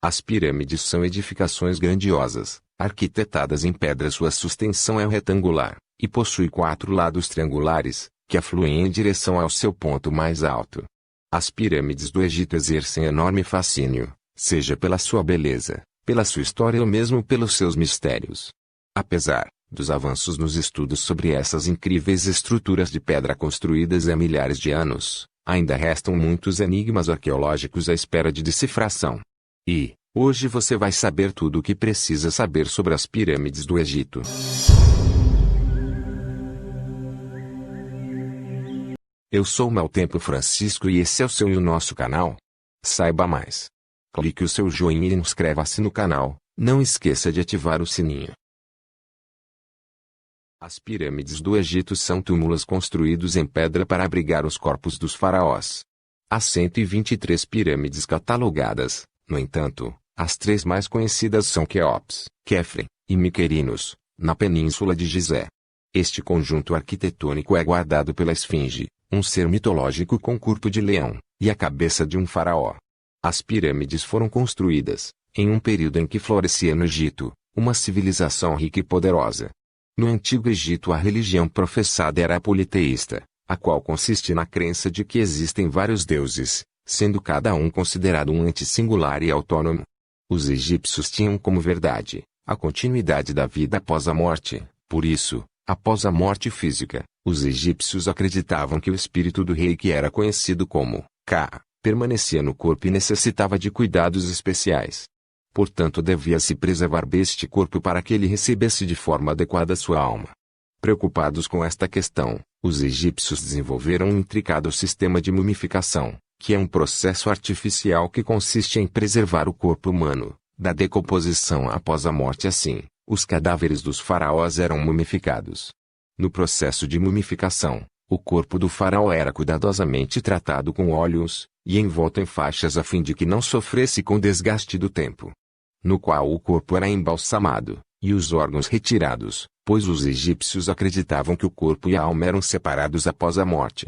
As pirâmides são edificações grandiosas, arquitetadas em pedra. Sua sustentação é retangular, e possui 4 lados triangulares, que afluem em direção ao seu ponto mais alto. As pirâmides do Egito exercem enorme fascínio, seja pela sua beleza, pela sua história ou mesmo pelos seus mistérios. Apesar dos avanços nos estudos sobre essas incríveis estruturas de pedra construídas há milhares de anos, ainda restam muitos enigmas arqueológicos à espera de decifração. E, hoje você vai saber tudo o que precisa saber sobre as pirâmides do Egito. Eu sou o Meu Tempo Francisco e esse é o seu e o nosso canal. Saiba mais. Clique o seu joinha e inscreva-se no canal. Não esqueça de ativar o sininho. As pirâmides do Egito são túmulos construídos em pedra para abrigar os corpos dos faraós. Há 123 pirâmides catalogadas, no entanto, as 3 mais conhecidas são Quéops, Quefren e Miquerinos, na Península de Gizé. Este conjunto arquitetônico é guardado pela Esfinge, um ser mitológico com corpo de leão, e a cabeça de um faraó. As pirâmides foram construídas, em um período em que florescia no Egito, uma civilização rica e poderosa. No Antigo Egito a religião professada era a politeísta, a qual consiste na crença de que existem vários deuses, sendo cada um considerado um ente singular e autônomo. Os egípcios tinham como verdade a continuidade da vida após a morte. Por isso, após a morte física, os egípcios acreditavam que o espírito do rei, que era conhecido como Ka, permanecia no corpo e necessitava de cuidados especiais. Portanto, devia-se preservar este corpo para que ele recebesse de forma adequada sua alma. Preocupados com esta questão, os egípcios desenvolveram um intricado sistema de mumificação, que é um processo artificial que consiste em preservar o corpo humano da decomposição após a morte. Assim, os cadáveres dos faraós eram mumificados. No processo de mumificação, o corpo do faraó era cuidadosamente tratado com óleos e envolto em faixas a fim de que não sofresse com o desgaste do tempo. No qual o corpo era embalsamado, e os órgãos retirados, pois os egípcios acreditavam que o corpo e a alma eram separados após a morte.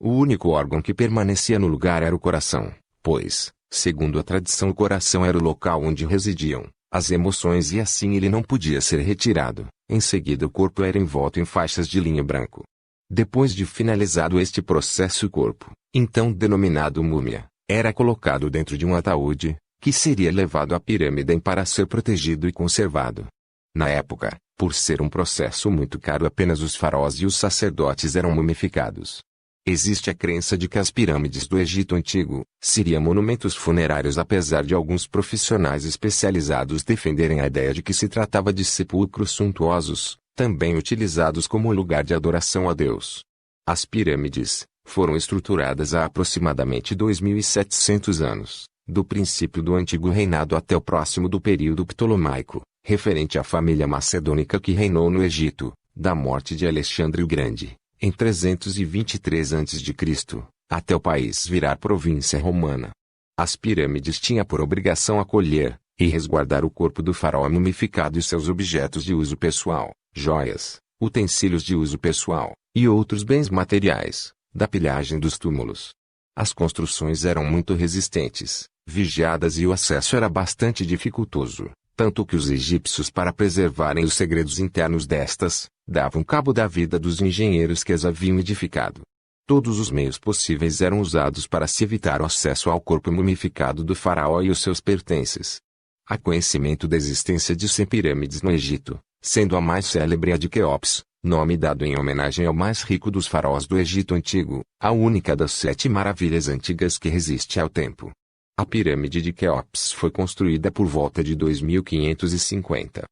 O único órgão que permanecia no lugar era o coração, pois, segundo a tradição, o coração era o local onde residiam as emoções e assim ele não podia ser retirado. Em seguida o corpo era envolto em faixas de linho branco. Depois de finalizado este processo, o corpo, então denominado múmia, era colocado dentro de um ataúde, que seria levado à pirâmide para ser protegido e conservado. Na época, por ser um processo muito caro, apenas os faraós e os sacerdotes eram mumificados. Existe a crença de que as pirâmides do Egito Antigo seriam monumentos funerários, apesar de alguns profissionais especializados defenderem a ideia de que se tratava de sepulcros suntuosos, também utilizados como lugar de adoração a Deus. As pirâmides foram estruturadas há aproximadamente 2.700 anos. Do princípio do Antigo Reinado até o próximo do período ptolomaico, referente à família macedônica que reinou no Egito, da morte de Alexandre o Grande, em 323 a.C., até o país virar província romana. As pirâmides tinham por obrigação acolher e resguardar o corpo do faraó mumificado e seus objetos de uso pessoal, joias, utensílios de uso pessoal, e outros bens materiais, da pilhagem dos túmulos. As construções eram muito resistentes, vigiadas e o acesso era bastante dificultoso, tanto que os egípcios, para preservarem os segredos internos destas, davam cabo da vida dos engenheiros que as haviam edificado. Todos os meios possíveis eram usados para se evitar o acesso ao corpo mumificado do faraó e os seus pertences. Há conhecimento da existência de 100 pirâmides no Egito, sendo a mais célebre a de Quéops, nome dado em homenagem ao mais rico dos faraós do Egito Antigo, a única das 7 maravilhas antigas que resiste ao tempo. A pirâmide de Quéops foi construída por volta de 2550.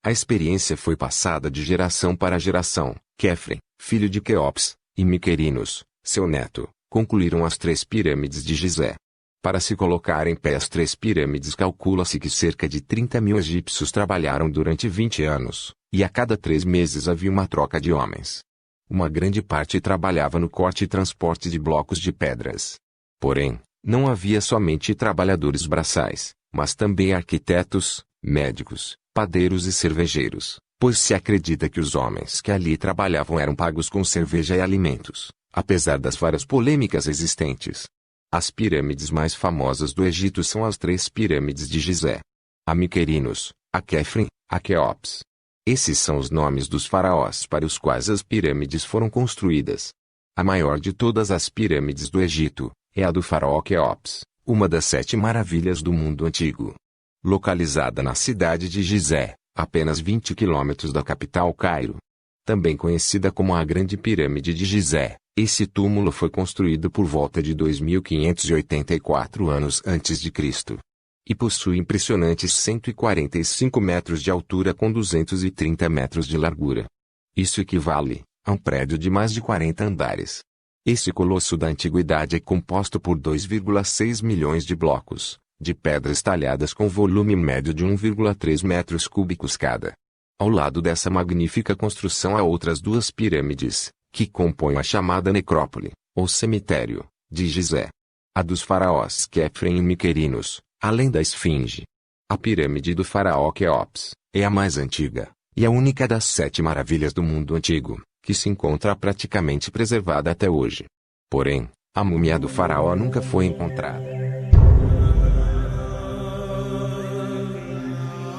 A experiência foi passada de geração para geração. Quefren, filho de Quéops, e Miquerinos, seu neto, concluíram as 3 pirâmides de Gizé. Para se colocar em pé as 3 pirâmides, calcula-se que cerca de 30.000 egípcios trabalharam durante 20 anos, e a cada 3 meses havia uma troca de homens. Uma grande parte trabalhava no corte e transporte de blocos de pedras. Porém, não havia somente trabalhadores braçais, mas também arquitetos, médicos, padeiros e cervejeiros, pois se acredita que os homens que ali trabalhavam eram pagos com cerveja e alimentos, apesar das várias polêmicas existentes. As pirâmides mais famosas do Egito são as 3 pirâmides de Gizé: a Miquerinos, a Quefren, a Quéops. Esses são os nomes dos faraós para os quais as pirâmides foram construídas. A maior de todas as pirâmides do Egito é a do faraó Quéops, uma das 7 maravilhas do mundo antigo. Localizada na cidade de Gizé, apenas 20 quilômetros da capital Cairo. Também conhecida como a Grande Pirâmide de Gizé, esse túmulo foi construído por volta de 2584 anos antes de Cristo. E possui impressionantes 145 metros de altura com 230 metros de largura. Isso equivale a um prédio de mais de 40 andares. Esse colosso da antiguidade é composto por 2,6 milhões de blocos de pedras talhadas com volume médio de 1,3 metros cúbicos cada. Ao lado dessa magnífica construção há outras 2 pirâmides, que compõem a chamada necrópole, ou cemitério, de Gizé. A dos faraós Quefren e Miquerinos, além da esfinge. A pirâmide do faraó Quéops é a mais antiga, e a única das 7 maravilhas do mundo antigo, que se encontra praticamente preservada até hoje. Porém, a múmia do faraó nunca foi encontrada.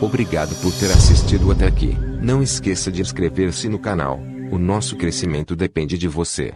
Obrigado por ter assistido até aqui. Não esqueça de inscrever-se no canal. O nosso crescimento depende de você.